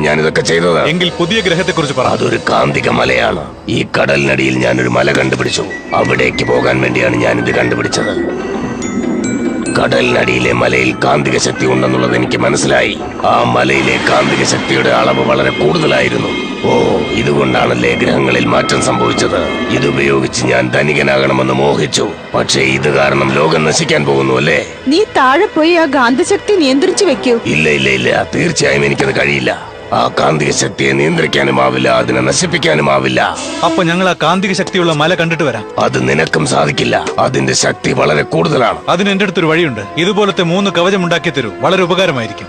ഞാൻ ഇതൊക്കെ ചെയ്തത്. എങ്കിൽ പുതിയ ഗ്രഹത്തെ കുറിച്ച് പറ. അതൊരു കാന്തിക മലയാണ്. ഈ കടലിനടിയിൽ ഞാനൊരു മല കണ്ടുപിടിച്ചു. അവിടേക്ക് പോകാൻ വേണ്ടിയാണ് ഞാനിത് കണ്ടുപിടിച്ചത്. കടലിനടിയിലെ മലയിൽ കാന്തിക ശക്തി ഉണ്ടെന്നുള്ളത് എനിക്ക് മനസ്സിലായി. ആ മലയിലെ കാന്തിക ശക്തിയുടെ അളവ് വളരെ കൂടുതലായിരുന്നു. ഓ, ഇതുകൊണ്ടാണല്ലേ ഗ്രഹങ്ങളിൽ മാറ്റം സംഭവിച്ചത്. ഇതുപയോഗിച്ച് ഞാൻ ധനികനാകണമെന്ന് മോഹിച്ചു. പക്ഷേ ഇത് കാരണം ലോകം നശിക്കാൻ പോകുന്നു അല്ലേ? നീ താഴെ പോയി ആ കാന്തശക്തി നിയന്ത്രിച്ചു വെക്കൂ. ഇല്ല ഇല്ല ഇല്ല, തീർച്ചയായും എനിക്കത് കഴിയില്ല. ആ കാന്തിക ശക്തിയെ നിയന്ത്രിക്കാനുമാവില്ല, അതിനെ നശിപ്പിക്കാനുമാവില്ല. അപ്പൊ ഞങ്ങൾ ആ കാന്തിക ശക്തിയുള്ള മല കണ്ടിട്ട് വരാം. അത് നിനക്കും സാധിക്കില്ല. അതിന്റെ ശക്തി വളരെ കൂടുതലാണ്. അതിന് എന്റെ അടുത്തൊരു വഴിയുണ്ട്. ഇതുപോലത്തെ 3 കവചം ഉണ്ടാക്കി തരൂ. വളരെ ഉപകാരമായിരിക്കും.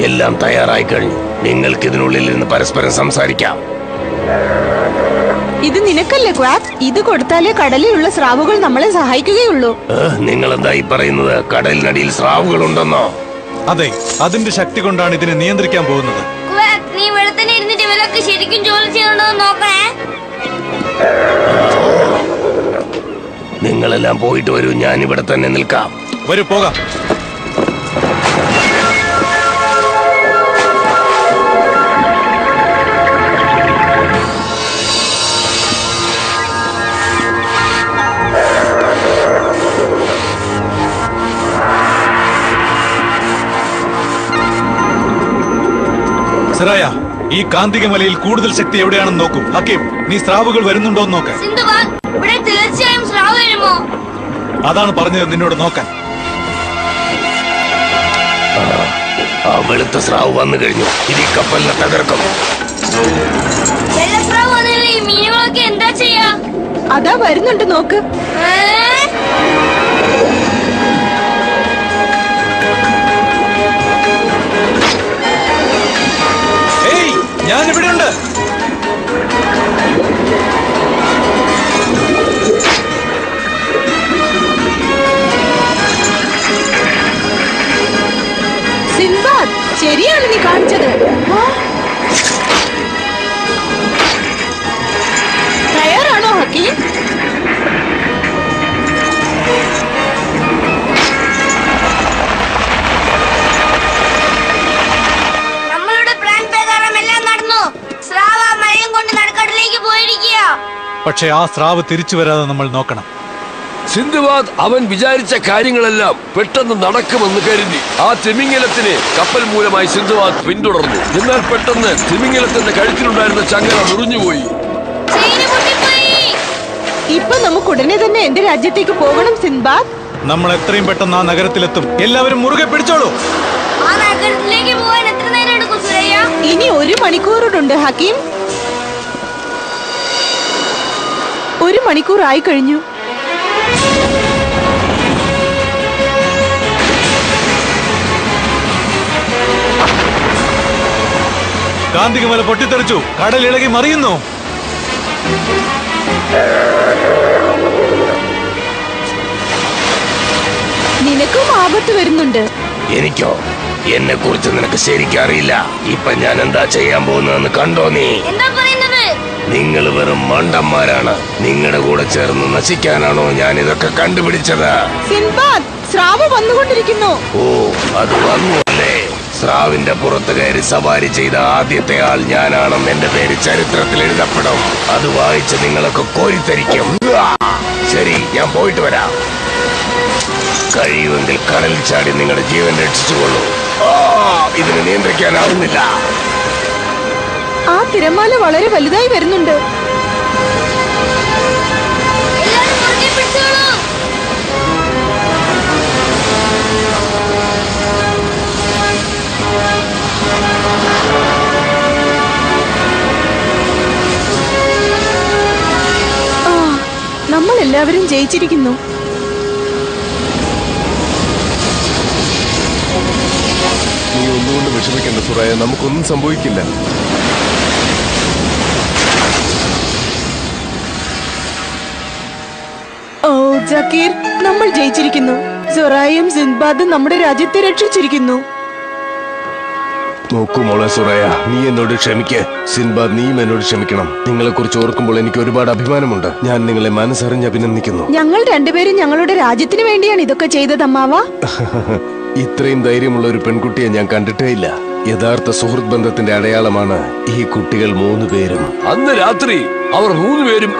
എല്ലാം തയ്യാറായി കഴിഞ്ഞു. നിങ്ങൾക്ക് ഇതിനുള്ളിൽ നിന്ന് പരസ്പരം സംസാരിക്കാം. ഇത് നിനക്കല്ലേ ക്വാക്ക്? ഇത് കൊടുത്താലേ കടലിലുള്ള സ്രാവുകൾ നമ്മളെ സഹായിക്കുകയുള്ളൂ. നിങ്ങൾ എന്തായി പറയുന്നത്? കടലിനടിയിൽ സ്രാവുകൾ ഉണ്ടെന്നോ? അതെ, അതിന്റെ ശക്തി കൊണ്ടാണ് ഇതിനെ നിയന്ത്രിക്കാൻ പോകുന്നത്. നീ വെളുത്തന്നെ ഇരുന്നിട്ട് ഇവരൊക്കെ ശരിക്കും ജോലി ചെയ്യുന്നുണ്ടോ നോക്കണേ. നിങ്ങളെല്ലാം പോയിട്ട് വരൂ, ഞാൻ ഇവിടെ തന്നെ നിൽക്കാം. വരൂ, പോകാം. സിറായ, ഈ കാന്തിക മലയിൽ കൂടുതൽ ശക്തി എവിടെയാണെന്ന് നോക്കൂ. ഹക്കീം, നീ സ്രാവുകൾ വരുന്നുണ്ടോ എന്ന് നോക്കാൻ. സിന്ധുബാദ്, ഇവിടെ തീർച്ചയായും സ്രാവ് വരുമോ? അതാണ് പറഞ്ഞത് നിന്നോട് നോക്കാൻ. ആ വെളുത്ത സ്രാവ് വന്നു കഴിഞ്ഞു. ഇത് ഈ കപ്പലിനെ തകർക്കും. വെള്ളസ്രാവ് വന്നില്ലേ? ഈ മീനുകളൊക്കെ എന്താ ചെയ്യാ? അതാ വരുന്നുണ്ട്, നോക്ക്. ഞാൻ ഇവിടെയുണ്ട്. സിൻബാദ്, ശരിയാണ് നീ കാണിച്ചത്. തയ്യാറാണോ ഹക്കീം? പക്ഷെ ആ സ്രാവ് തിരിച്ചു വരാതെ നമ്മൾ നോക്കണം. സിന്ധുബാദ് അവൻ വിചാരിച്ച കാര്യങ്ങളെല്ലാം പെട്ടെന്ന് നടക്കുമെന്ന് കരുതി ആ തിമിംഗലത്തിനെ കപ്പൽ മൂലമായി സിന്ധുബാദ് പിന്തുടർന്നു. എന്നാൽ പെട്ടെന്ന് തിമിംഗലത്തിന്റെ കഴുത്തിലുണ്ടായിരുന്ന ചങ്ങല മുറിഞ്ഞുപോയി. ഇപ്പൊ നമുക്ക് ഉടനെ തന്നെ എന്റെ രാജ്യത്തേക്ക് പോകണം സിൻബാദ്. നമ്മൾ എത്രയും പെട്ടെന്ന് ആ നഗരത്തിലെത്തും. എല്ലാവരും മുറുകെ പിടിച്ചോളൂ. ഇനി 1 മണിക്കൂറുണ്ട് ഹക്കീം. 1 മണിക്കൂർ ആയി കഴിഞ്ഞു. കാന്തികമല പൊട്ടിത്തെറിച്ചു. കടൽ ഇളകി മറിയുന്നു. നിനക്കും ആപത്ത് വരുന്നുണ്ട്. എനിക്കോ? എന്നെ കുറിച്ച് നിനക്ക് ശരിക്കും അറിയില്ല. ഇപ്പൊ ഞാൻ എന്താ ചെയ്യാൻ പോകുന്നതെന്ന് കണ്ടോ നീ? നിങ്ങൾ വെറും മണ്ടന്മാരാണ്. നിങ്ങളുടെ കൂടെ ചേർന്ന് നശിക്കാനാണോ ഞാൻ ഇതൊക്കെ കണ്ടുപിടിച്ചത്? സിൻബാദ്, സ്രാവ് വന്നുകൊണ്ടിരിക്കുന്നു. ഓ, അത് വന്നുവല്ലേ? സ്രാവിന്റെ പുറത്ത് കയറി സവാരി ചെയ്ത ആദ്യത്തെ ആൾ ഞാനാണെന്ന് എന്റെ പേര് ചരിത്രത്തിൽ എഴുതപ്പെടും. അത് വായിച്ച് നിങ്ങളൊക്കെ കോരിത്തരിക്കും. ശരി, ഞാൻ പോയിട്ട് വരാം. കഴിയുമെങ്കിൽ കടലിൽ ചാടി നിങ്ങളുടെ ജീവൻ രക്ഷിച്ചുകൊള്ളൂ. ഇതിനെ നിയന്ത്രിക്കാനാവുന്നില്ല. ആ തിരമാല വളരെ വലുതായി വരുന്നുണ്ട്. നമ്മൾ എല്ലാവരും ജയിച്ചിരിക്കുന്നു. നീ ഒന്നുകൊണ്ട് വിഷമിക്കണ്ട സുറായ, നമുക്കൊന്നും സംഭവിക്കില്ല. ഓ ജക്കീർ, നമ്മൾ ജയിച്ചിരിക്കുന്നു. സൊറായും സിൻബാദും നമ്മുടെ രാജ്യത്തെ രക്ഷിച്ചിരിക്കുന്നു. നോക്കൂ മോളെ സുറായ, നീ എന്നോട് ക്ഷമിക്ക്. സിൻബാദ്, നീയും എന്നോട് ക്ഷമിക്കണം. നിങ്ങളെ കുറിച്ച് ഓർക്കുമ്പോൾ എനിക്ക് ഒരുപാട് അഭിമാനമുണ്ട്. ഞാൻ നിങ്ങളെ മനസ്സറിഞ്ഞ് അഭിനന്ദിക്കുന്നു. ഞങ്ങൾ രണ്ടുപേരും ഞങ്ങളുടെ രാജ്യത്തിന് വേണ്ടിയാണ് ഇതൊക്കെ ചെയ്തത് അമ്മാവ. ഇത്രയും ധൈര്യമുള്ള ഒരു പെൺകുട്ടിയെ ഞാൻ കണ്ടിട്ടേ ഇല്ല. യഥാർത്ഥ സുഹൃത്ത് ബന്ധത്തിന്റെ അടയാളമാണ് ഈ കുട്ടികൾ 3 പേരും. അന്ന് രാത്രി അവർ 3 പേരും